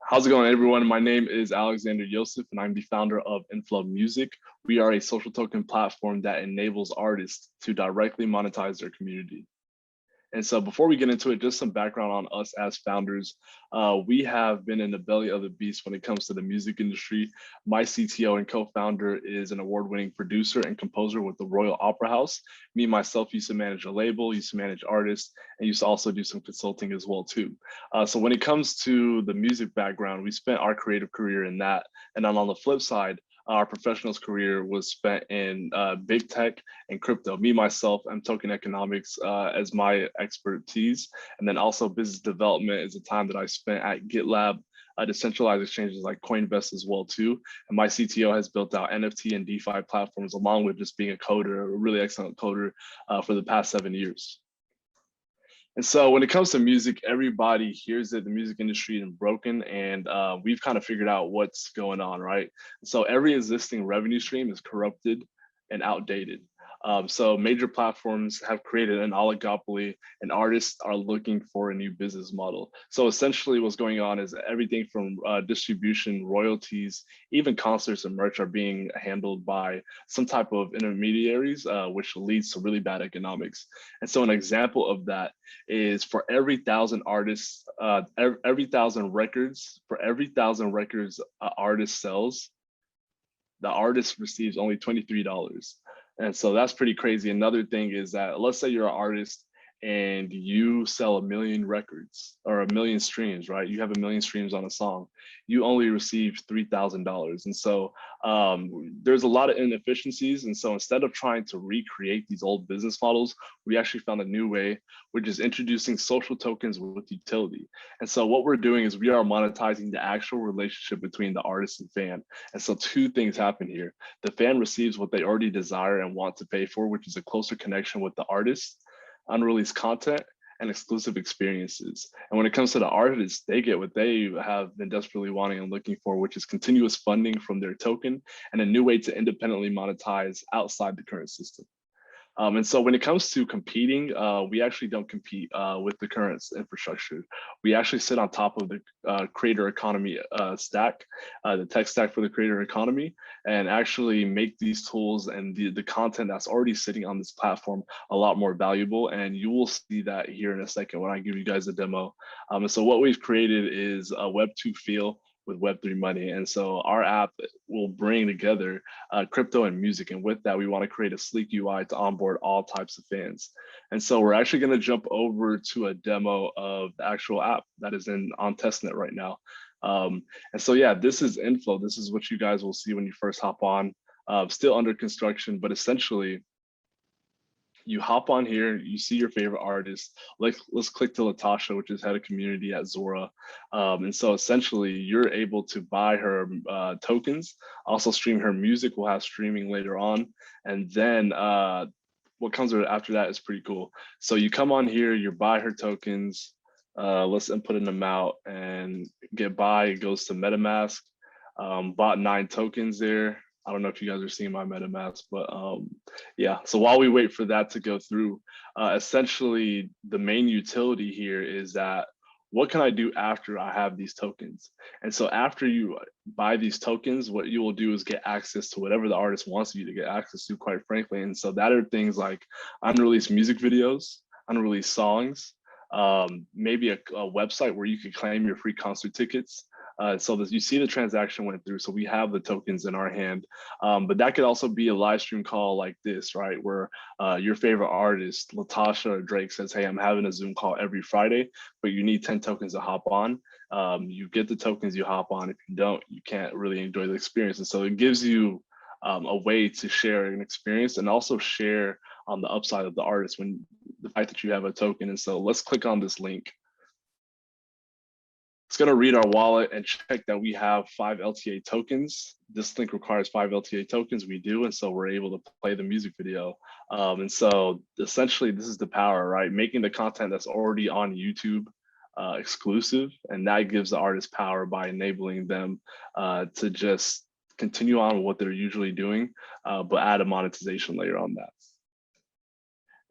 How's it going, everyone? My name is Alexander Yosef, and I'm the founder of Inflow Music. We are a social token platform that enables artists to directly monetize their community. And so before we get into it, just some background on us as founders. We have been in the belly of the beast when it comes to the music industry. My CTO and co-founder is an award-winning producer and composer with the Royal Opera House. Me, myself, used to manage a label, used to manage artists, and used to also do some consulting as well too. So when it comes to the music background, we spent our creative career in that. And then on the flip side, our professional's career was spent in big tech and crypto. Me, myself, I'm token economics as my expertise. And then also business development is a time that I spent at GitLab, decentralized exchanges like Coinvest as well too. And my CTO has built out NFT and DeFi platforms along with just being a coder, a really excellent coder for the past 7 years. And so when it comes to music, everybody hears that the music industry is broken, and we've kind of figured out what's going on, right? So every existing revenue stream is corrupted and outdated. So major platforms have created an oligopoly, and artists are looking for a new business model. So essentially what's going on is everything from distribution, royalties, even concerts and merch are being handled by some type of intermediaries, which leads to really bad economics. And so an example of that is for every 1,000 artists, every 1,000 records, for every 1,000 records an artist sells, the artist receives only $23. And so that's pretty crazy. Another thing is that let's say you're an artist and you sell 1 million records or 1 million streams, right? You have 1 million streams on a song. You only receive $3,000. And so there's a lot of inefficiencies. And so instead of trying to recreate these old business models, we actually found a new way, which is introducing social tokens with utility. And so what we're doing is we are monetizing the actual relationship between the artist and fan. And so two things happen here. The fan receives what they already desire and want to pay for, which is a closer connection with the artist, unreleased content, and exclusive experiences. And when it comes to the artists, they get what they have been desperately wanting and looking for, which is continuous funding from their token and a new way to independently monetize outside the current system. And so when it comes to competing, we actually don't compete with the current infrastructure. We actually sit on top of the creator economy stack, the tech stack for the creator economy, and actually make these tools and the content that's already sitting on this platform a lot more valuable. And you will see that here in a second when I give you guys a demo. And so what we've created is a Web2 feel with Web3 money. And so our app will bring together crypto and music. And with that, we want to create a sleek UI to onboard all types of fans. And so we're actually going to jump over to a demo of the actual app that is on testnet right now. And so, yeah, this is Inflow. This is what you guys will see when you first hop on, still under construction, but essentially, you hop on here, you see your favorite artist. Let's click to Latasha, which is head of community at Zora. And so essentially you're able to buy her tokens, also stream her music. We'll have streaming later on. And then what comes after that is pretty cool. So you come on here, you buy her tokens. Let's input an amount and get buy. It goes to MetaMask. Bought 9 tokens there. I don't know if you guys are seeing my MetaMask, but yeah. So while we wait for that to go through, essentially the main utility here is that what can I do after I have these tokens? And so after you buy these tokens, what you will do is get access to whatever the artist wants you to get access to, quite frankly. And so that are things like unreleased music videos, unreleased songs, maybe a website where you could claim your free concert tickets. So that you see the transaction went through. So we have the tokens in our hand, but that could also be a live stream call like this, right? Where your favorite artist, Latasha or Drake says, hey, I'm having a Zoom call every Friday, but you need 10 tokens to hop on. You get the tokens, you hop on. If you don't, you can't really enjoy the experience. And so it gives you a way to share an experience and also share on the upside of the artist when the fact that you have a token. And so let's click on this link. It's going to read our wallet and check that we have 5 LTA tokens. This link requires 5 LTA tokens. We do. And so we're able to play the music video. And so essentially, this is the power, right? Making the content that's already on YouTube exclusive. And that gives the artist power by enabling them to just continue on with what they're usually doing, but add a monetization layer on that.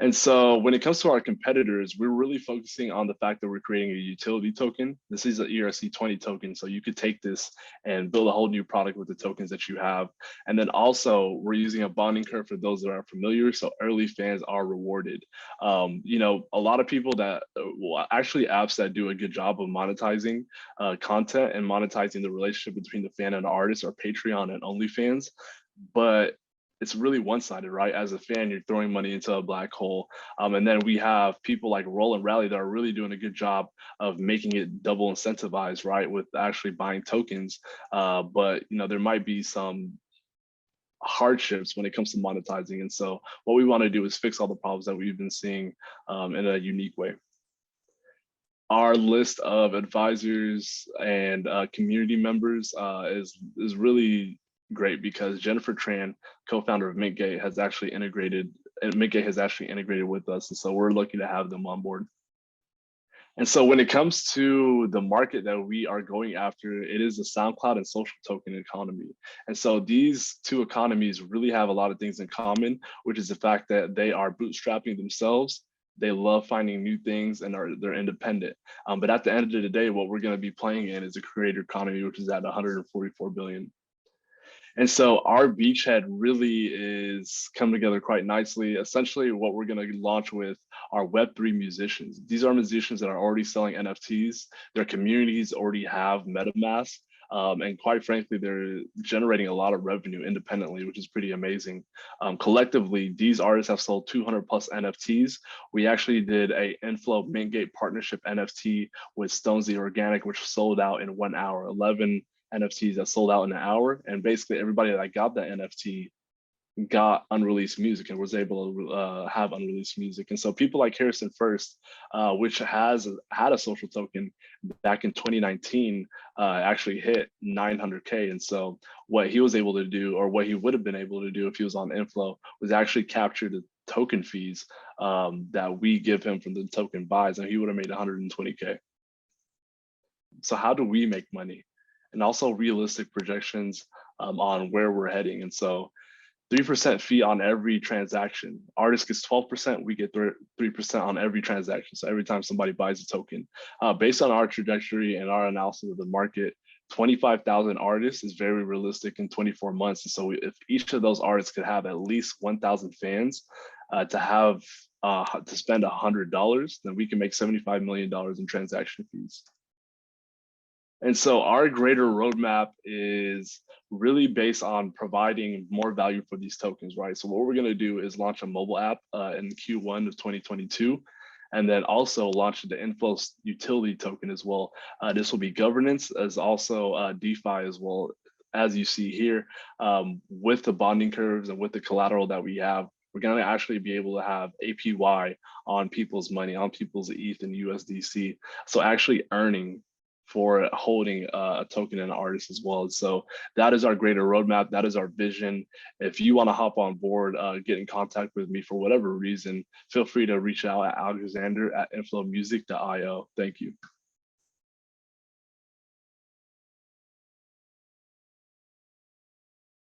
And so when it comes to our competitors, we're really focusing on the fact that we're creating a utility token. This is an ERC20 token. So you could take this and build a whole new product with the tokens that you have. And then also we're using a bonding curve for those that are familiar. So early fans are rewarded. You know, a lot of people that well, actually apps that do a good job of monetizing content and monetizing the relationship between the fan and the artist are Patreon and OnlyFans. But it's really one-sided, right? As a fan, you're throwing money into a black hole. And then we have people like Roll and Rally that are really doing a good job of making it double incentivized, right? With actually buying tokens. But you know, there might be some hardships when it comes to monetizing. And so what we want to do is fix all the problems that we've been seeing in a unique way. Our list of advisors and community members is really great because Jennifer Tran, co-founder of MintGate, has actually integrated, and MintGate has actually integrated with us. And so we're lucky to have them on board. And so when it comes to the market that we are going after, it is the SoundCloud and social token economy. And so these two economies really have a lot of things in common, which is the fact that they are bootstrapping themselves. They love finding new things and they're independent. But at the end of the day, what we're going to be playing in is a creator economy, which is at 144 billion. And so our beachhead really is coming together quite nicely. Essentially, what we're going to launch with are Web3 musicians. These are musicians that are already selling NFTs. Their communities already have MetaMask. And quite frankly, they're generating a lot of revenue independently, which is pretty amazing. Collectively, these artists have sold 200 plus NFTs. We actually did a Inflow MintGate partnership NFT with Stones the Organic, which sold out in 1 hour, 11 NFTs that sold out in an hour. And basically everybody that got that NFT got unreleased music and was able to have unreleased music. And so people like Harrison First, which has had a social token back in 2019, actually hit 900K. And so what he was able to do, or what he would have been able to do if he was on Inflow, was actually capture the token fees that we give him from the token buys, and he would have made 120K. So how do we make money? And also realistic projections on where we're heading. And so 3% fee on every transaction. Artist gets 12%, we get 3% on every transaction. So every time somebody buys a token. Based on our trajectory and our analysis of the market, 25,000 artists is very realistic in 24 months. And so if each of those artists could have at least 1,000 fans to spend $100, then we can make $75 million in transaction fees. And so our greater roadmap is really based on providing more value for these tokens, right? So what we're going to do is launch a mobile app in Q1 of 2022, and then also launch the Inflow utility token as well. This will be governance as also DeFi as well. As you see here, with the bonding curves and with the collateral that we have, we're going to actually be able to have APY on people's money, on people's ETH and USDC. So actually earning for holding a token and an artist as well. So that is our greater roadmap. That is our vision. If you want to hop on board, get in contact with me for whatever reason, feel free to reach out at Alexander@inflowmusic.io. Thank you.